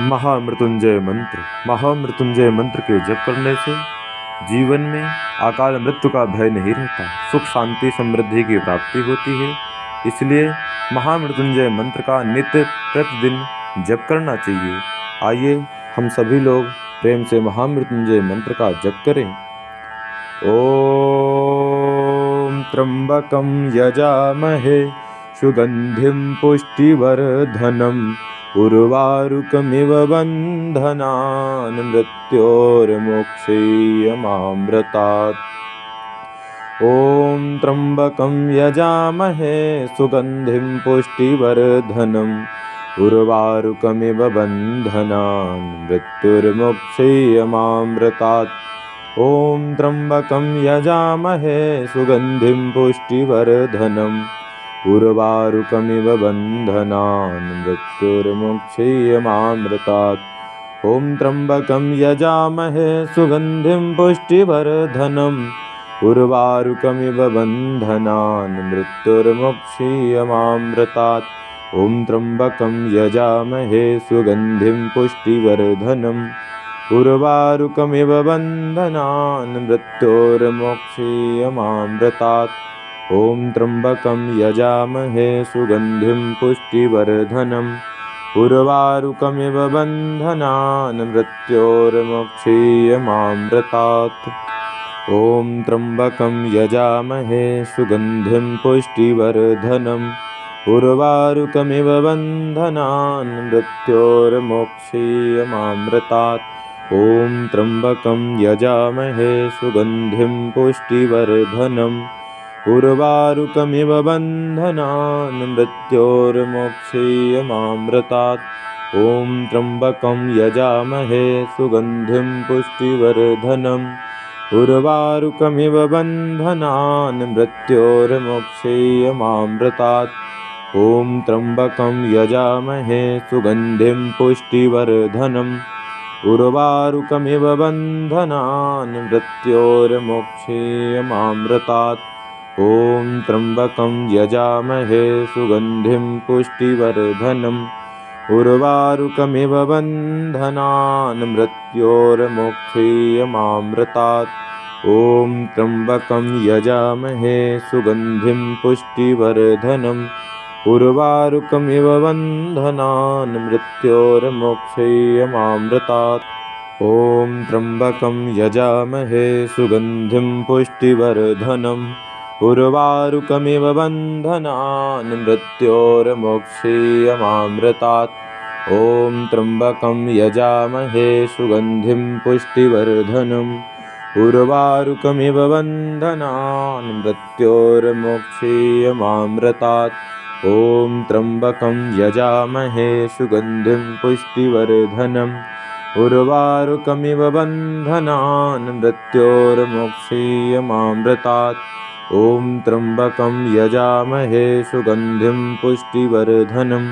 महामृत्युंजय मंत्र। महामृत्युंजय मंत्र के जप करने से जीवन में अकाल मृत्यु का भय नहीं रहता, सुख शांति समृद्धि की प्राप्ति होती है। इसलिए महामृत्युंजय मंत्र का नित्य प्रतिदिन जप करना चाहिए। आइए हम सभी लोग प्रेम से महामृत्युंजय मंत्र का जप करें। ओम त्र्यंबकं यजामहे सुगंधिं पुष्टिवर्धनम् उर्वारुकमिव बन्धनान् मृत्योर्मोक्षीयमामृतात्। ॐ त्र्यंबकं यजामहे सुगंधिं पुष्टिवर्धनम् उर्वारुकमिव बन्धनान् मृत्योर्मोक्षीयमामृतात्। ॐ त्र्यंबकं यजामहे सुगंधिं पुष्टिवर्धनम् उर्वारुकमिव बन्धनान् मृत्योर्मोक्षीयमामृतात्। ॐ त्र्यंबकं यजामहे सुगंधिं पुष्टिवर्धनम् उर्वारुकमिव बन्धनान् मृत्योर्मोक्षीयमामृतात्। ॐ त्र्यंबकं यजामहे सुगंधिं पुष्टिवर्धनम् उर्वारुकमिव बन्धनान् मृत्योर्मोक्षीयमामृतात्। ॐ त्र्यंबकं यजामहे सुगंधिं पुष्टिवर्धनम् उर्वारुकमिव बन्धनान् मृत्योर्मोक्षीयमामृतात्। ॐ त्र्यंबकं यजामहे सुगंधिं पुष्टिवर्धनम् उर्वारुकमिव बन्धनान् मृत्योर्मोक्षीयमामृतात्। ॐ त्र्यंबकं यजामहे सुगंधिं पुष्टिवर्धनम् उर्वारुकमिव बन्धनान् मृत्योर्मोक्षीयमामृतात्। ॐ त्र्यंबकं यजामहे सुगंधिं पुष्टिवर्धनम् उर्वारुकमिव बन्धनान् मृत्योर्मोक्षीयमामृतात्। ॐ त्र्यंबकं यजामहे सुगंधिं पुष्टिवर्धनम् उर्वारुकमिव बन्धनान् मृत्योर्मोक्षीयमामृतात्। ॐ त्र्यंबकं यजामहे सुगंधिं पुष्टिवर्धनम् उर्वारुकमिव बन्धनान् मृत्योर्मोक्षीयमामृतात्। ॐ त्र्यंबकं यजामहे सुगंधिं पुष्टिवर्धनम् उर्वारुकमिव बन्धनान् मृत्योर्मोक्षीयमामृतात्। ॐ त्र्यंबकं यजामहे सुगंधिं पुष्टिवर्धनम् उर्वारुकमिव बन्धनान् मृत्योर्मोक्षीयमामृतात्। ॐ त्र्यंबकं यजामहे सुगंधिं पुष्टिवर्धनम् उर्वारुकमिव बन्धनान् मृत्योर्मोक्षीयमामृतात्। ॐ त्र्यंबकं यजामहे सुगंधिं पुष्टिवर्धनम् उर्वारुकमिव बन्धनान् मृत्योर्मोक्षीयमामृतात्। ॐ त्र्यंबकं यजामहे सुगंधिं पुष्टिवर्धनम्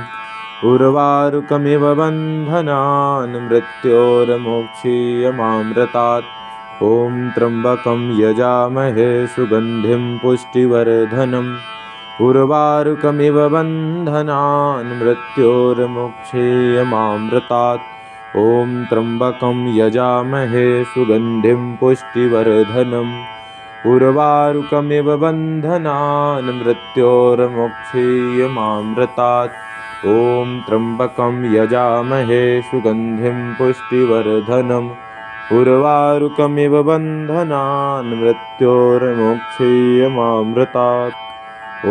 उर्वारुकमिव बन्धनान् मृत्योर्मोक्षीयमामृतात्। ॐ त्र्यंबकं यजामहे सुगंधिं पुष्टिवर्धनम् उर्वारुकमिव बन्धनान् मृत्योर्मोक्षीयमामृतात्। ॐ त्र्यंबकं यजामहे सुगंधिं पुष्टिवर्धनम् उर्वारुकमिव बन्धनान् मृत्योर्मोक्षीयमामृतात्। ॐ त्र्यंबकं यजामहे सुगंधिं पुष्टिवर्धनम् उर्वारुकमिव बन्धनान् मृत्योर्मोक्षीयमामृतात्। ॐ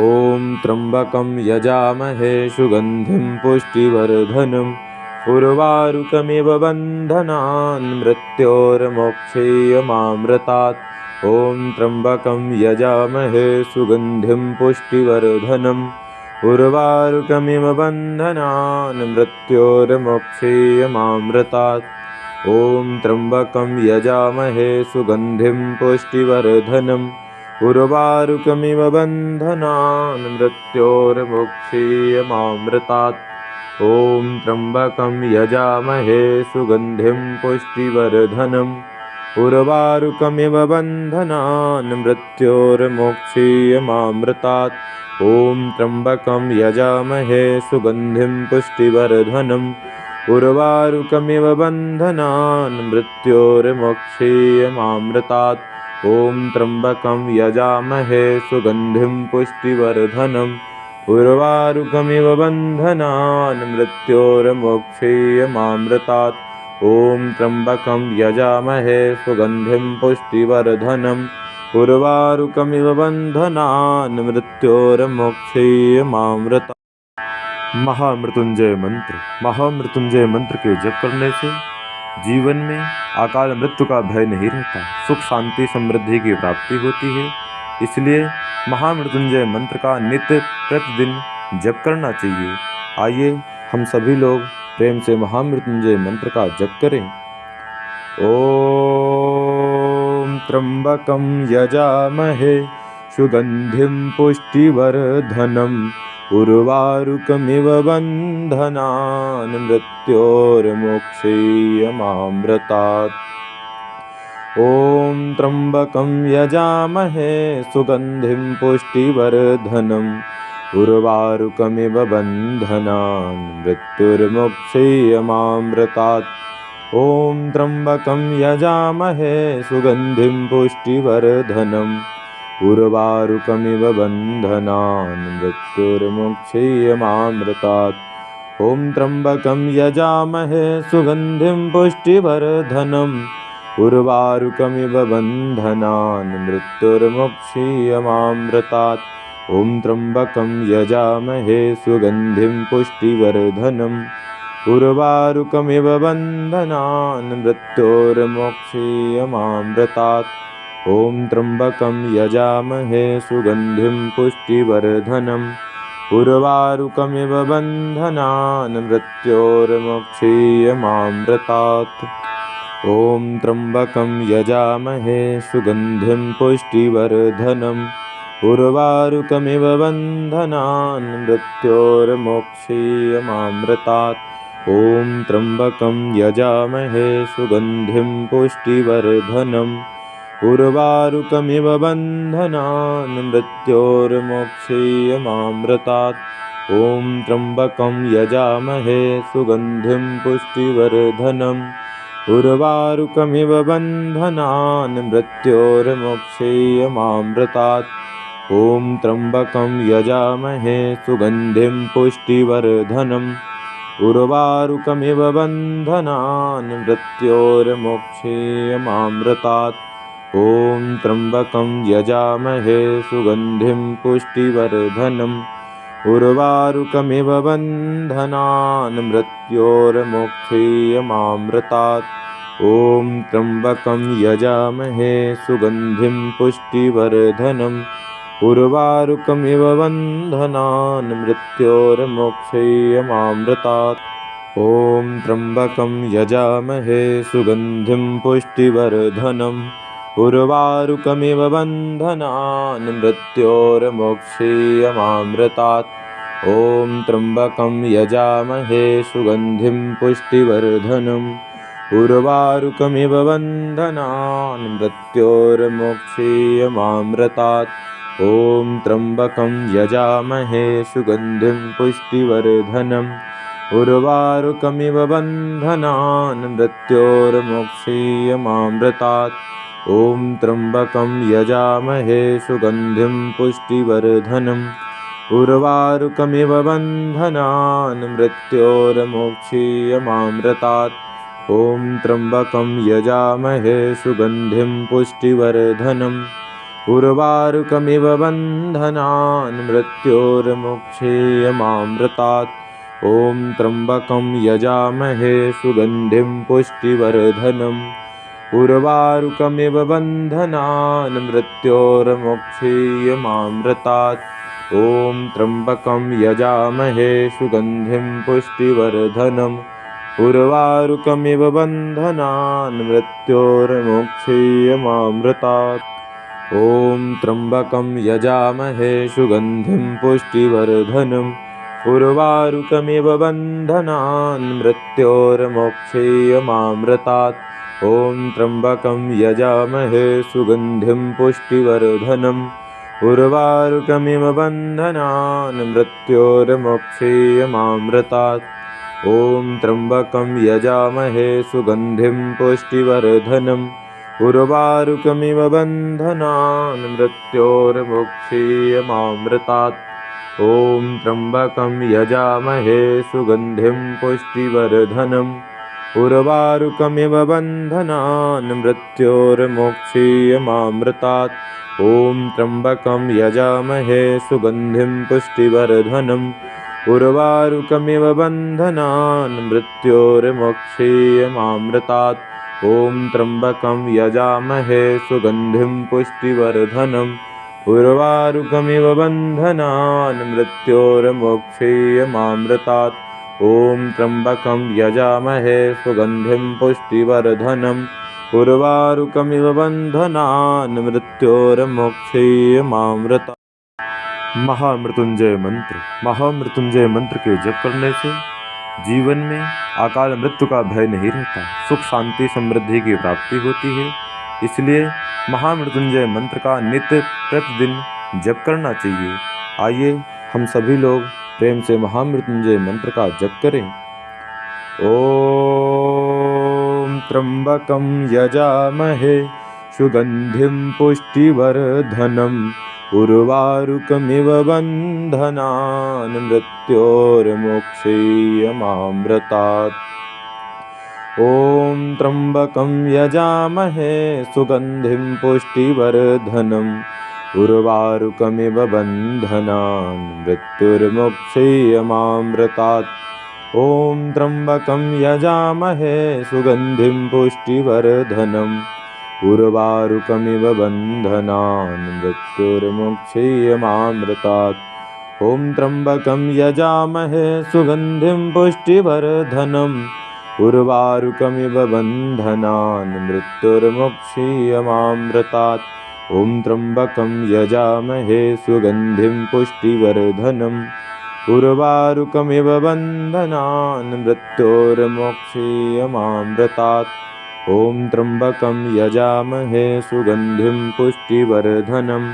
त्र्यंबकं यजामहे सुगंधिं पुष्टिवर्धनम् उर्वारुकमिव बन्धनान् मृत्योर्मोक्षीयमामृतात्। ॐ त्र्यंबकं यजामहे सुगंधिं पुष्टिवर्धनम् उर्वारुकमिव बन्धनान् मृत्योर्मोक्षीयमामृतात्। ॐ त्र्यंबकं यजामहे सुगंधिं पुष्टिवर्धनम् उर्वारुकमिव बन्धनान् मृत्योर्मोक्षीयमामृतात्। ॐ त्र्यंबकं यजामहे सुगंधिं पुष्टिवर्धनम् उर्वारुकमिव बन्धनान् मृत्योर्मोक्षीयमामृतात्। ॐ त्र्यंबकं यजामहे सुगंधिं पुष्टिवर्धनम् उर्वारुकमिव बन्धनान् मृत्योर्मोक्षीयमामृतात्। ॐ त्र्यम्बकं यजामहे सुगन्धिं पुष्टिवर्धनम् उर्वारुकमिव बन्धनान् मृत्योर्मोक्षीयमामृतात्। ॐ त्र्यम्बकं यजामहे सुगन्धिं पुष्टिवर्धनम् उर्वारुकमिव बन्धनान् मृत्योर्मोक्षीयमामृतात्। महामृत्युंजय मंत्र के जप करने से जीवन में अकाल मृत्यु का भय नहीं रहता, सुख शांति समृद्धि की प्राप्ति होती है। इसलिए महामृत्युंजय मंत्र का नित्य प्रतिदिन जप करना चाहिए। आइए हम सभी लोग प्रेम से महामृत्युंजय मंत्र का जप करें। ओम त्र्यंबकं यजामहे सुगंधिं पुष्टिवर्धनम् उर्वारुकमिव बन्धनान् मृत्योर्मोक्षीयमामृतात्। ॐ त्र्यम्बकं यजामहे सुगन्धिं पुष्टिवर्धनम् उर्वारुकमिव बन्धनान् मृत्योर्मोक्षीयमामृतात्। ॐ त्र्यम्बकं यजामहे सुगन्धिं पुष्टिवर्धनम् उर्वारुकमिव बन्धनान् मृत्योर्मोक्षीयमामृतात्। ॐ त्र्यम्बकं यजामहे सुगन्धिं पुष्टिवर्धनम् उर्वारुकमिव बन्धनान् मृत्योर्मोक्षीयमामृतात्। ॐ त्र्यम्बकं यजामहे सुगन्धिं पुष्टिवर्धनम् उर्वारुकमिव बन्धनान् मृत्योर्मोक्षीयमामृतात्। ॐ त्र्यम्बकं यजामहे सुगन्धिं पुष्टिवर्धनम् उर्वारुकमिव बन्धनान् मृत्योर्मोक्षीयमामृतात्। ॐ त्र्यम्बकं यजामहे सुगन्धिं पुष्टिवर्धनम् उर्वारुकमिव बन्धनान् मृत्योर्मोक्षीयमामृतात्। ॐ त्र्यम्बकं यजामहे सुगन्धिं पुष्टिवर्धनम् उर्वारुकमिव बन्धनान् मृत्योर्मोक्षीयमामृतात्। ॐ त्र्यम्बकं यजामहे सुगन्धिं पुष्टिवर्धनम् उर्वारुकमिव बन्धनान् मृत्योर्मोक्षीयमामृतात्। ॐ त्र्यम्बकं यजामहे सुगन्धिं पुष्टिवर्धनम् उर्वारुकमिव बन्धनान् मृत्योर्मोक्षीयमामृतात्। ॐ त्र्यम्बकं यजामहे सुगन्धिं पुष्टिवर्धनम् उर्वारुकमिव बन्धनान् मृत्योर्मोक्षीयमामृतात्। ॐ त्र्यम्बकं यजामहे सुगन्धिं पुष्टिवर्धनम् उर्वारुकमिव बन्धनान् मृत्योर्मोक्षीयमामृतात्। ॐ त्र्यम्बकं यजामहे सुगन्धिं पुष्टिवर्धनम् उर्वारुकमिव बन्धनान् मृत्योर्मोक्षीयमामृतात्। ॐ त्र्यम्बकं यजामहे सुगन्धिं पुष्टिवर्धनम् उर्वारुकमिव बन्धनान् मृत्योर्मोक्षीयमामृतात्। ॐ त्र्यम्बकं यजामहे सुगन्धिं पुष्टिवर्धनम् उर्वारुकमिव बन्धनान् मृत्योर्मोक्षीयमामृतात्। ॐ त्र्यम्बकं यजामहे सुगन्धिं पुष्टिवर्धनम् उर्वारुकमिव बन्धनान् मृत्योर्मोक्षीयमामृतात्। ॐ त्र्यम्बकं यजामहे सुगन्धिं पुष्टिवर्धनम् उर्वारुकमिव बन्धनान् मृत्योर्मोक्षीयमामृतात्। ॐ त्र्यम्बकं यजामहे सुगन्धिं पुष्टिवर्धनम् उर्वारुकमिव बन्धनान् मृत्योर्मोक्षीयमामृतात्। ॐ त्र्यम्बकं यजामहे सुगन्धिं पुष्टिवर्धनम् उर्वारुकमिव बन्धनान् मृत्योर्मोक्षीयमामृतात्। ॐ त्र्यम्बकं यजामहे सुगन्धिं पुष्टिवर्धनम् उर्वारुकमिव बन्धनान् मृत्योर्मोक्षीयमामृतात्। ॐ त्र्यम्बकं यजामहे सुगन्धिं पुष्टिवर्धनम् उर्वारुकमिव बन्धनान् मृत्योर्मोक्षीयमामृतात्। ॐ त्र्यम्बकं यजामहे सुगन्धिं पुष्टिवर्धनम् उर्वारुकमिव बन्धनान् मृत्योर्मुक्षीयमामृतात्। ॐ त्र्यम्बकं यजामहे सुगन्धिं पुष्टिवर्धनम् उर्वारुकमिव बन्धनान् मृत्योर्मुक्षीयमामृतात्। ॐ त्र्यम्बकं यजामहे सुगन्धिं पुष्टिवर्धनम् उर्वारुकमिव बन्धनान् मृत्योर्मुक्षीयमामृतात्। ॐ त्र्यम्बकं यजामहे सुगन्धिं पुष्टिवर्धनम् उर्वारुकमिव बन्धनान् मृत्योर्मुक्षीयमामृतात्। ॐ त्र्यम्बकं यजामहे सुगन्धिं पुष्टिवर्धनम् उर्वारुकमिव बन्धनान् मृत्योर्मुक्षीयमामृतात्। महामृत्युंजय मंत्र के जप करने से जीवन में अकाल मृत्यु का भय नहीं रहता, सुख शांति समृद्धि की प्राप्ति होती है। इसलिए महामृत्युंजय मंत्र का नित्य प्रतिदिन जप करना चाहिए। आइए हम सभी लोग प्रेम से महामृत्युंजय मंत्र का जप करें। ओम त्र्यंबकं यजामहे सुगंधिं पुष्टिवर्धनम् उर्वारुकमिव बन्धनान् मृत्योर्मुक्षीयमामृतात्। ॐ त्र्यम्बकं यजामहे सुगन्धिं पुष्टिवर्धनम् उर्वारुकमिव बन्धनान् मृत्योर्मुक्षीयमामृतात्। ॐ त्र्यम्बकं यजामहे सुगन्धिं पुष्टिवर्धनम् उर्वारुकमिव बन्धनान् मृत्योर्मुक्षीयमामृतात्। ॐ त्र्यम्बकं यजामहे सुगन्धिं पुष्टिवर्धनम् उर्वारुकमिव बन्धनान् मृत्योर्मुक्षीयमामृतात्। ॐ त्र्यम्बकं यजामहे सुगन्धिं पुष्टिवर्धनम् उर्वारुकमिव बन्धनान् मृत्योर्मुक्षीयमामृतात्। ॐ त्र्यम्बकं यजामहे सुगन्धिं पुष्टिवर्धनम्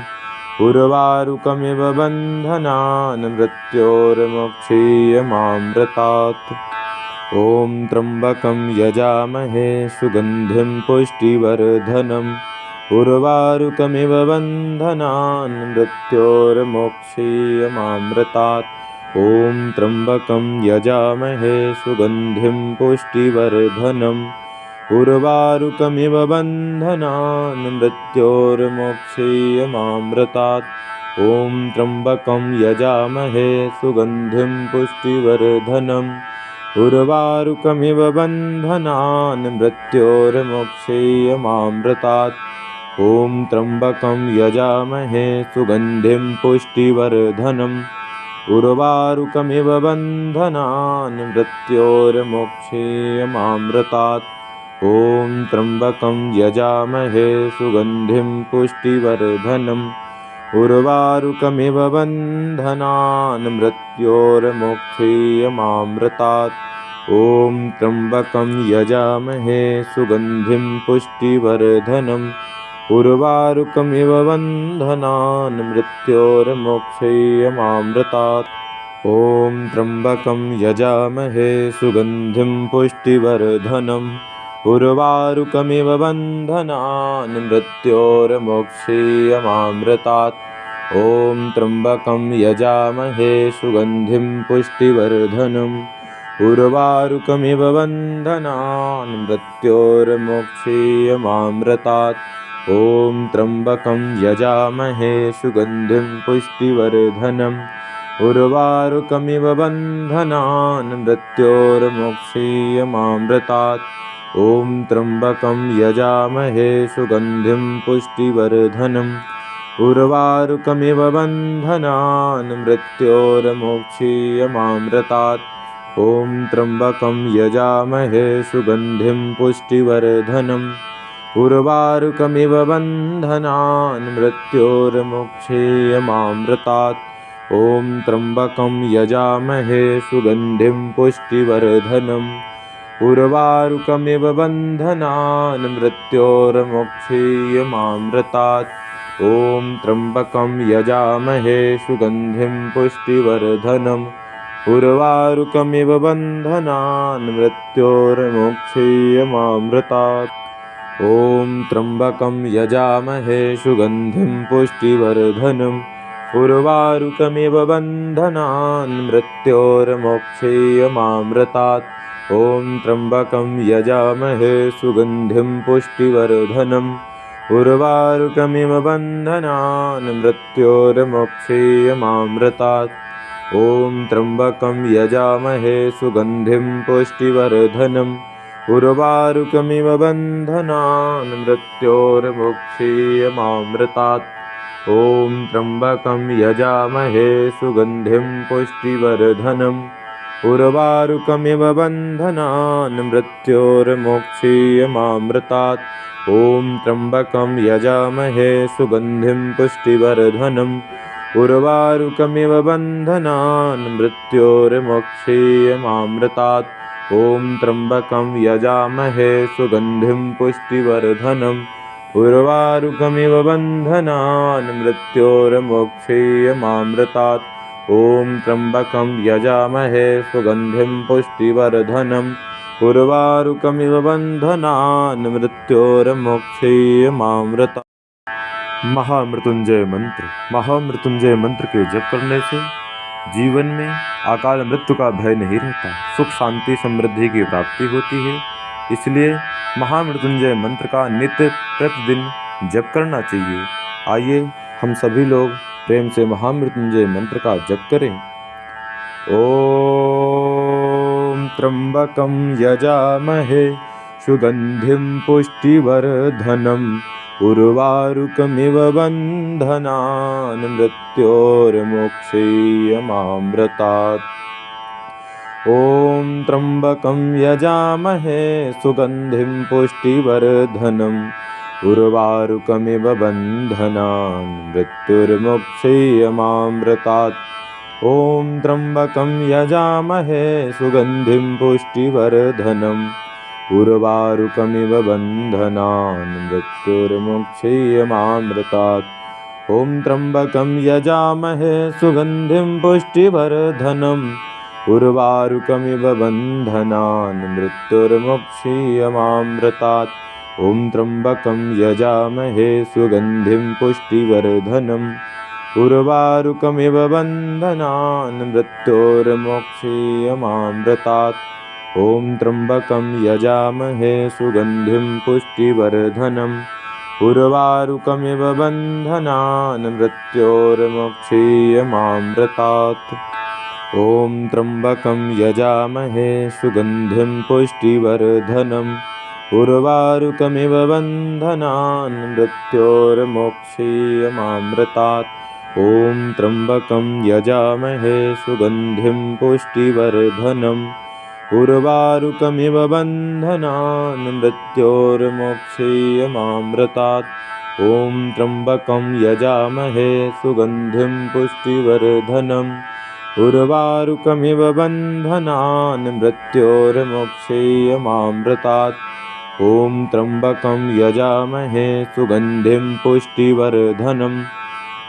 उर्वारुकमिव बन्धनान् मृत्योर्मुक्षीयमामृतात्। ॐ त्र्यम्बकं यजामहे सुगन्धिं पुष्टिवर्धनम् उर्वारुकमिव बन्धनान् मृत्योर्मुक्षीयमामृतात्। ॐ त्र्यम्बकं यजामहे सुगन्धिं पुष्टिवर्धनम् उर्वारुकमिव बन्धनान् मृत्योर्मुक्षीयमामृतात्। ॐ त्र्यम्बकं यजामहे सुगन्धिं पुष्टिवर्धनम् उर्वारुकमिव बन्धनान् मृत्योर्मुक्षीयमामृतात्। ॐ त्र्यम्बकं यजामहे सुगन्धिं पुष्टिवर्धनम् उर्वारुकमिव बन्धनान् मृत्योर्मुक्षीयमामृतात्। ॐ त्र्यम्बकं यजामहे सुगन्धिं पुष्टिवर्धनम् उर्वारुकमिव बन्धनान् मृत्योर्मुक्षीयमामृतात्। ॐ त्र्यम्बकं यजामहे सुगन्धिं पुष्टिवर्धनम् उर्वारुकमिव बन्धनान् मृत्योर्मुक्षीयमामृतात्। ॐ त्र्यम्बकं यजामहे सुगन्धिं पुष्टिवर्धनम् उर्वारुकमिव बन्धनान् मृत्योर्मुक्षीयमामृतात्। ॐ त्र्यम्बकं यजामहे सुगन्धिं पुष्टिवर्धनम् उर्वारुकमिव बन्धनान् मृत्योर्मुक्षीयमामृतात्। ॐ त्र्यम्बकं यजामहे सुगन्धिं पुष्टिवर्धनम् उर्वारुकमिव बन्धनान् मृत्योर्मुक्षीयमामृतात्। ॐ त्र्यम्बकं यजामहे सुगन्धिं पुष्टिवर्धनम् उर्वारुकमिव बन्धनान् मृत्योर्मुक्षीयमामृतात्। ॐ त्र्यम्बकं यजामहे सुगन्धिं पुष्टिवर्धनम् उर्वारुकमिव बन्धनान् मृत्योर्मुक्षीयमामृतात्। ॐ त्र्यम्बकं यजामहे सुगन्धिं पुष्टिवर्धनम् उर्वारुकमिव बन्धनान् मृत्योर्मुक्षीयमामृतात्। ॐ त्र्यम्बकं यजामहे सुगन्धिं पुष्टिवर्धनम् उर्वारुकमिव बन्धनान् मृत्योर्मोक्षीयमामृतात्। ॐ त्र्यम्बकं यजामहे सुगन्धिं पुष्टिवर्धनम् उर्वारुकमिव बन्धनान् मृत्योर्मोक्षीयमामृतात्। ॐ त्र्यम्बकं यजामहे सुगन्धिं पुष्टिवर्धनम् उर्वारुकमिव बन्धनान् मृत्योर्मोक्षीयमामृतात्। ॐ त्र्यम्बकं यजामहे सुगन्धिं पुष्टिवर्धनम् उर्वारुकमिव बन्धनान् मृत्योर्मोक्षीयमामृतात्। ॐ त्र्यम्बकं यजामहे सुगन्धिं पुष्टिवर्धनम् उर्वारुकमिव बन्धनान् मृत्योर्मोक्षीयमामृतात्। ॐ त्र्यम्बकं यजामहे सुगन्धिं पुष्टिवर्धनम् उर्वारुकमिव बन्धनान् मृत्योर्मोक्षीयमामृतात्। ॐ त्र्यम्बकं यजामहे सुगन्धिं पुष्टिवर्धनम् उर्वारुकमिव बन्धनान् मृत्योर्मोक्षीयमामृतात्। ॐ त्र्यम्बकं यजामहे सुगन्धिं पुष्टिवर्धनम् उर्वारुकमिव बन्धनान् मृत्योर्मोक्षीयमामृतात्। महामृत्युंजय मंत्र। महामृत्युंजय मंत्र के जप करने से जीवन में अकाल मृत्यु का भय नहीं रहता, सुख शांति समृद्धि की प्राप्ति होती है। इसलिए महामृत्युंजय मंत्र का नित्य प्रतिदिन जप करना चाहिए। आइए हम सभी लोग प्रेम से महामृत्युंजय मंत्र का जप करें। ओम त्र्यंबकं यजामहे सुगंधिं पुष्टिवर्धनम् उर्वारुकमिव बन्धनान् मृत्योर्मोक्षीयमामृतात्। ॐ त्र्यम्बकं यजामहे सुगन्धिं पुष्टिवर्धनम् उर्वारुकमिव बन्धनान् मृत्योर्मोक्षीयमामृतात्। ॐ त्र्यम्बकं यजामहे सुगन्धिं पुष्टिवर्धनम् उर्वारुकमिव बन्धनान् मृत्योर्मोक्षीयमामृतात्। ॐ त्र्यम्बकं यजामहे सुगन्धिं पुष्टिवर्धनम् उर्वारुकमिव बन्धनान् मृत्योर्मोक्षीयमामृतात्। ॐ त्र्यम्बकं यजामहे सुगन्धिं पुष्टिवर्धनम् उर्वारुकमिव बन्धनान् मृत्योर्मोक्षीयमामृतात्। ॐ त्र्यम्बकं यजामहे सुगन्धिं पुष्टिवर्धनम् उर्वारुकमिव बन्धनान् मृत्योर्मोक्षीयमामृतात्। ॐ त्र्यम्बकं यजामहे सुगन्धिं पुष्टिवर्धनम् उर्वारुकमिव बन्धनान् मृत्योर्मोक्षीयमामृतात्। ॐ त्र्यम्बकं यजामहे सुगन्धिं पुष्टिवर्धनम् उर्वारुकमिव बन्धनान् मृत्योर्मोक्षीयमामृतात्। ॐ त्र्यम्बकं यजामहे सुगन्धिं पुष्टिवर्धनम् उर्वारुकमिव बन्धनान् मृत्योर्मोक्षीयमामृतात्। ॐ त्र्यम्बकं यजामहे सुगन्धिं पुष्टिवर्धनम्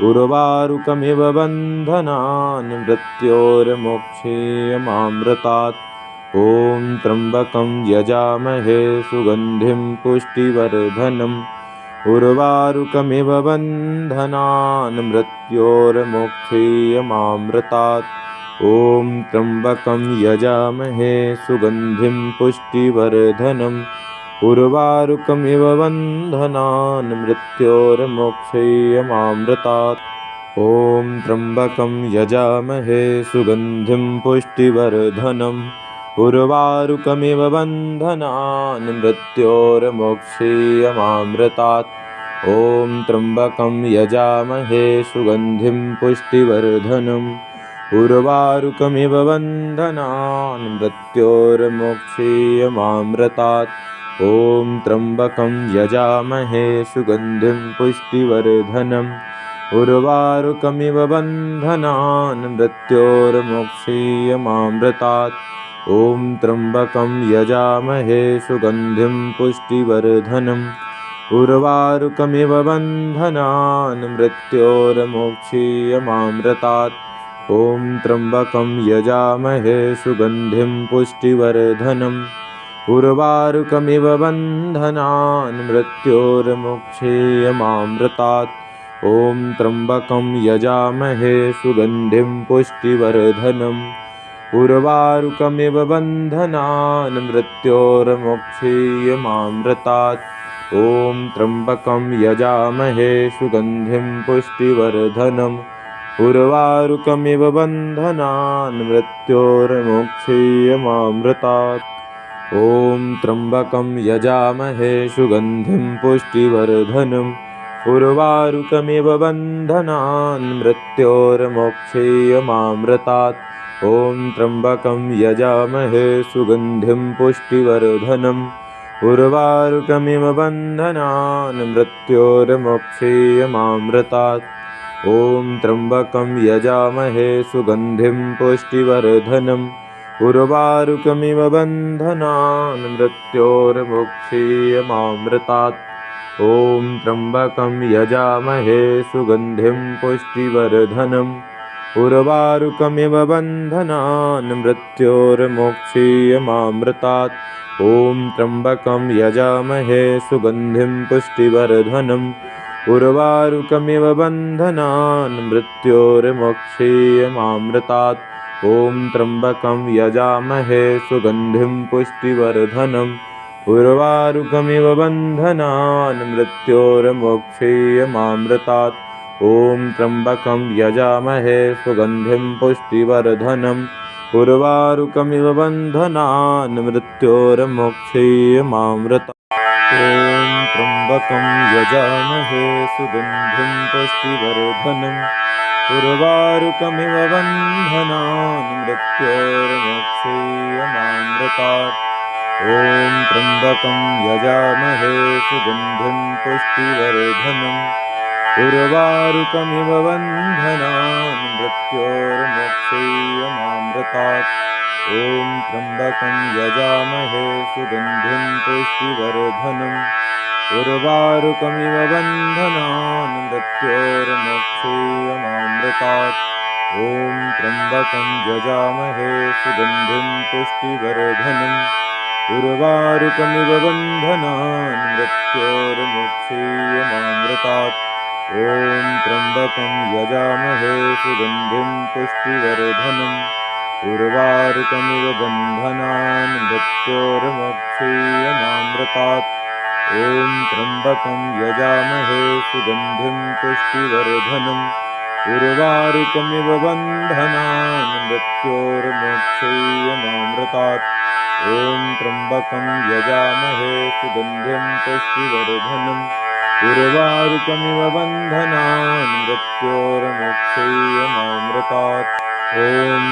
उर्वारुकमिव बन्धनान् मृत्योर्मोक्षीयमामृतात्। ॐ त्र्यम्बकं यजामहे सुगन्धिं पुष्टिवर्धनम् उर्वारुकमिव बन्धनान् मृत्योर्मोक्षीयमामृतात्। ॐ त्र्यम्बकं यजामहे सुगन्धिं पुष्टिवर्धनम् उर्वारुकमिव बन्धनान् मृत्योर्मोक्षीयमामृतात्। ॐ त्र्यम्बकं यजामहे सुगन्धिं पुष्टिवर्धनम् उर्वारुकमिव बन्धनान् मृत्योर्मोक्षीयमामृतात्। ॐ त्र्यम्बकं यजामहे सुगन्धिं पुष्टिवर्धनम् उर्वारुकमिव बन्धनान् मृत्योर्मोक्षीयमामृतात्। ॐ त्र्यम्बकं यजामहे सुगन्धिं पुष्टिवर्धनम् उर्वारुकमिव बन्धनान् मृत्योर्मोक्षीयमामृतात्। ॐ त्र्यम्बकं यजामहे सुगन्धिं पुष्टिवर्धनम् उर्वारुकमिव बन्धनान् मृत्योर्मोक्षीयमामृतात्। ॐ त्र्यम्बकं यजामहे सुगन्धिं पुष्टिवर्धनम् उर्वारुकमिव बन्धनान् मृत्योर्मुक्षीयमामृतात् ॐ त्र्यम्बकं यजामहे सुगन्धिं पुष्टिवर्धनम् उर्वारुकमिव बन्धनान् मृत्योर्मुक्षीयमामृतात् ॐ त्र्यम्बकं यजामहे सुगन्धिं पुष्टिवर्धनम् उर्वारुकमिव बन्धनान् मृत्योर्मुक्षीयमामृतात् ॐ त्र्यम्बकं यजामहे सुगन्धिं पुष्टिवर्धनम् उर्वारुकमिव बन्धनान् मृत्योर्मुक्षीयमामृतात् ॐ त्र्यम्बकं यजामहे सुगन्धिं पुष्टिवर्धनम् उर्वारुकमिव बन्धनान् मृत्योर्मुक्षीयमामृतात् ॐ त्र्यम्बकं यजामहे सुगन्धिं पुष्टिवर्धनम् उर्वारुकमिव बन्धनान् मृत्योर्मुक्षीयमामृतात् ॐ त्र्यम्बकं यजामहे सुगन्धिं पुष्टिवर्धनम् उर्वारुकमिव बन्धनान् मृत्योर्मुक्षीयमामृतात् ॐ त्र्यम्बकं यजामहे सुगन्धिं पुष्टिवर्धनम् उर्वारुकमिव बन्धनान् मृत्योर्मुक्षीयमामृतात् ॐ त्र्यम्बकं यजामहे सुगन्धिं पुष्टिवर्धनम् उर्वारुकमिव बन्धनान् मृत्योर्मुक्षीयमामृतात् ॐ त्र्यम्बकं यजामहे सुगन्धिं पुष्टिवर्धनम् उर्वारुकमिव बन्धनान् मृत्योर्मुक्षीयमामृतात् ॐ त्र्यम्बकं यजामहे सुगन्धिं पुष्टिवर्धनम् उर्वारुकमिव बन्धनान् मृत्योर्मुक्षीयमामृतात् ॐ त्र्यम्बकं यजामहे सुगन्धिं पुष्टिवर्धनम् उर्वारुकमिव बन्धनान् मृत्योर्मुक्षीयमामृतात् ॐ त्र्यम्बकं यजामहे सुगन्धिं पुष्टिवर्धनम् उर्वारुकमिव बन्धनान् मृत्योर्मुक्षीयमामृतात् ॐ त्र्यम्बकं यजामहे सुगन्धिं पुष्टिवर्धनम् उर्वारुकमिव बन्धनान् मृत्योर्मुक्षीयमामृतात् ॐ त्र्यम्बकं यजामहे सुगन्धिं पुष्टिवर्धनम् उर्वारुकमिव बन्धनान् मृत्योर्मुक्षीयमामृतात् ॐ त्र्यम्बकं यजामहे सुगन्धिं पुष्टिवर्धनम् उर्वारुकमिव बन्धनान् मृत्योर्मुक्षीयमामृतात् ॐ त्र्यम्बकं यजामहे सुगन्धिं पुष्टिवर्धनम् उर्वारुकमिव बन्धनान् मृत्योर्मुक्षीयमामृतात् ॐ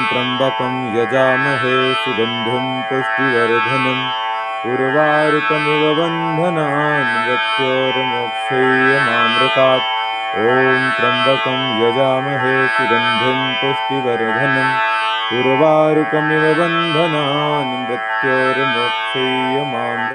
त्र्यम्बकं यजामहे सुगन्धिं पुष्टिवर्धनम् उर्वारुकमिव बन्धनान् मृत्योर्मुक्षीयमामृतात् ॐ त्र्यम्बकं यजामहे सुगन्धिं पुष्टिवर्धनम् उर्वारुकमिव बन्धनान् मृत्योर्मुक्षीयमामृतात्